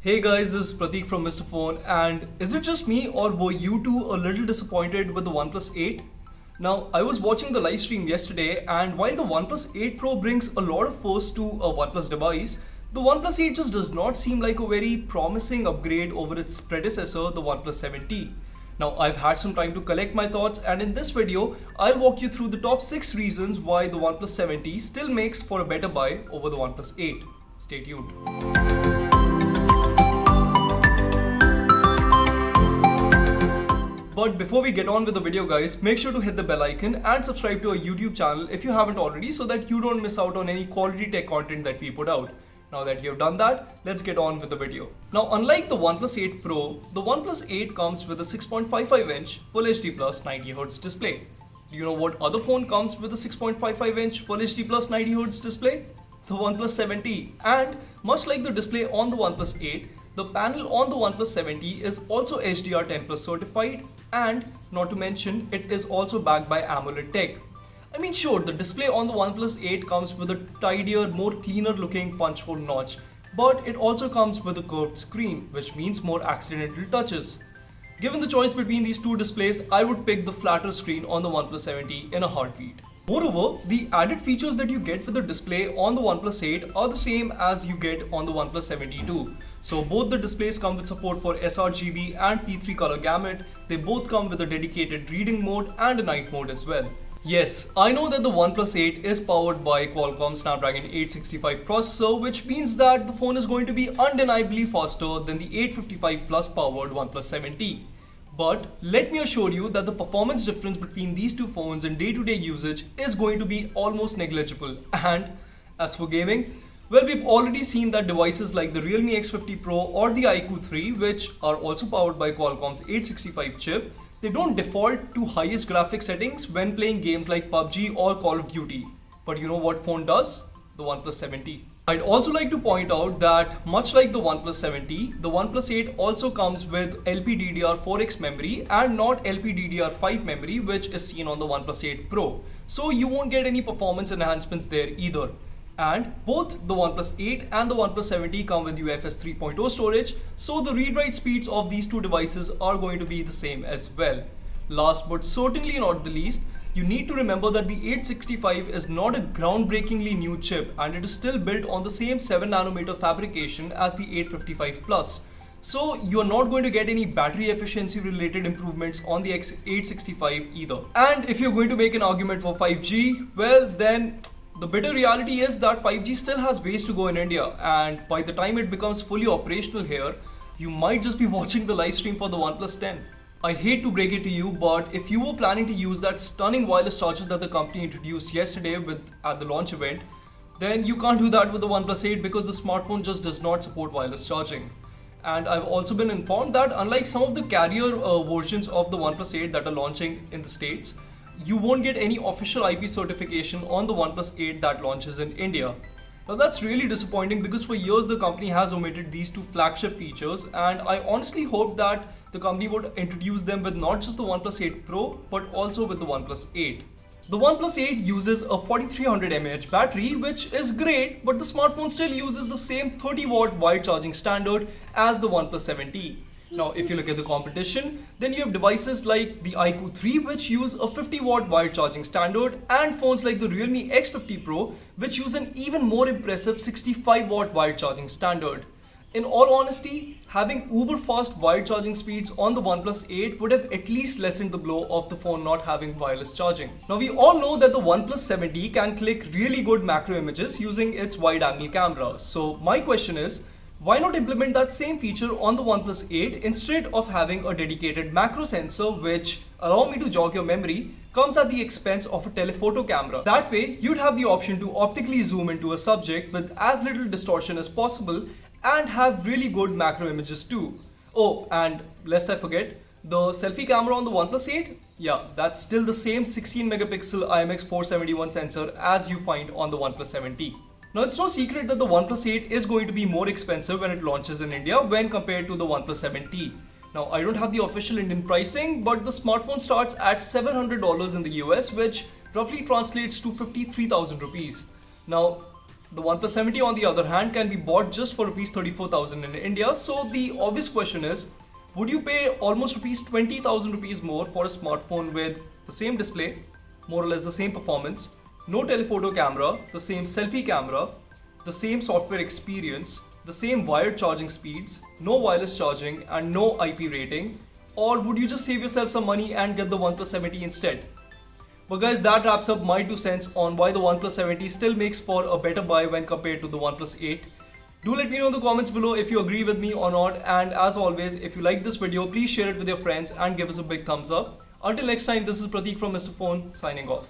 Hey guys, this is Prateek from Mr. Phone, and is it just me or were you two a little disappointed with the OnePlus 8? Now, I was watching the live stream yesterday, and while the OnePlus 8 Pro brings a lot of firsts to a OnePlus device, the OnePlus 8 just does not seem like a very promising upgrade over its predecessor, the OnePlus 7T. Now, I've had some time to collect my thoughts, and in this video, I'll walk you through the top 6 reasons why the OnePlus 7T still makes for a better buy over the OnePlus 8. Stay tuned. But before we get on with the video guys, make sure to hit the bell icon and subscribe to our YouTube channel if you haven't already so that you don't miss out on any quality tech content that we put out. Now that you've done that, let's get on with the video. Now unlike the OnePlus 8 Pro, the OnePlus 8 comes with a 6.55-inch Full HD Plus 90Hz display. Do you know what other phone comes with a 6.55-inch Full HD Plus 90Hz display? The OnePlus 7T. And much like the display on the OnePlus 8, the panel on the OnePlus 7T is also HDR10 Plus certified, and not to mention it is also backed by AMOLED tech. I mean sure, the display on the OnePlus 8 comes with a tidier, more cleaner looking punch hole notch, but it also comes with a curved screen, which means more accidental touches. Given the choice between these two displays, I would pick the flatter screen on the OnePlus 7T in a heartbeat. Moreover, the added features that you get for the display on the OnePlus 8 are the same as you get on the OnePlus 7T too. So both the displays come with support for sRGB and P3 color gamut. They both come with a dedicated reading mode and a night mode as well. Yes, I know that the OnePlus 8 is powered by Qualcomm Snapdragon 865 processor, which means that the phone is going to be undeniably faster than the 855 Plus powered OnePlus 7T. But let me assure you that the performance difference between these two phones in day-to-day usage is going to be almost negligible. And as for gaming, well, we've already seen that devices like the Realme X50 Pro or the iQOO 3, which are also powered by Qualcomm's 865 chip, they don't default to highest graphics settings when playing games like PUBG or Call of Duty. But you know what phone does? The OnePlus 7T. I'd also like to point out that much like the OnePlus 7T, the OnePlus 8 also comes with LPDDR4X memory and not LPDDR5 memory, which is seen on the OnePlus 8 Pro. So you won't get any performance enhancements there either. And both the OnePlus 8 and the OnePlus 7T come with UFS 3.0 storage, so the read-write speeds of these two devices are going to be the same as well. Last but certainly not the least, you need to remember that the 865 is not a groundbreakingly new chip and it is still built on the same 7nm fabrication as the 855 Plus. So you're not going to get any battery efficiency related improvements on the 865 either. And if you're going to make an argument for 5G, well then the bitter reality is that 5G still has ways to go in India, and by the time it becomes fully operational here, you might just be watching the live stream for the OnePlus 10. I hate to break it to you, but if you were planning to use that stunning wireless charger that the company introduced yesterday at the launch event, then you can't do that with the OnePlus 8 because the smartphone just does not support wireless charging. And I've also been informed that unlike some of the carrier versions of the OnePlus 8 that are launching in the States, you won't get any official IP certification on the OnePlus 8 that launches in India. Now that's really disappointing because for years the company has omitted these two flagship features, and I honestly hope that the company would introduce them with not just the OnePlus 8 Pro but also with the OnePlus 8. The OnePlus 8 uses a 4300 mAh battery, which is great, but the smartphone still uses the same 30-watt wired charging standard as the OnePlus 7T. Now, if you look at the competition, then you have devices like the iQOO 3, which use a 50-watt wired charging standard, and phones like the Realme X50 Pro, which use an even more impressive 65-watt wired charging standard. In all honesty, having uber fast wired charging speeds on the OnePlus 8 would have at least lessened the blow of the phone not having wireless charging. Now, we all know that the OnePlus 7T can click really good macro images using its wide-angle camera. So my question is, why not implement that same feature on the OnePlus 8 instead of having a dedicated macro sensor which, allow me to jog your memory, comes at the expense of a telephoto camera. That way, you'd have the option to optically zoom into a subject with as little distortion as possible and have really good macro images too. Oh, and lest I forget, the selfie camera on the OnePlus 8? Yeah, that's still the same 16 megapixel IMX471 sensor as you find on the OnePlus 7T. Now, it's no secret that the OnePlus 8 is going to be more expensive when it launches in India when compared to the OnePlus 7T. Now, I don't have the official Indian pricing, but the smartphone starts at $700 in the US, which roughly translates to 53,000 rupees. Now, The OnePlus 70 on the other hand can be bought just for rupees 34,000 in India. So the obvious question is, would you pay almost rupees 20,000 rupees more for a smartphone with the same display, more or less the same performance, no telephoto camera, the same selfie camera, the same software experience, the same wired charging speeds, no wireless charging and no IP rating? Or would you just save yourself some money and get the OnePlus 70 instead? But guys, that wraps up my 2 cents on why the OnePlus 70 still makes for a better buy when compared to the OnePlus 8. Do let me know in the comments below if you agree with me or not, and as always, if you like this video, please share it with your friends and give us a big thumbs up. Until next time, this is Prateek from Mr. Phone signing off.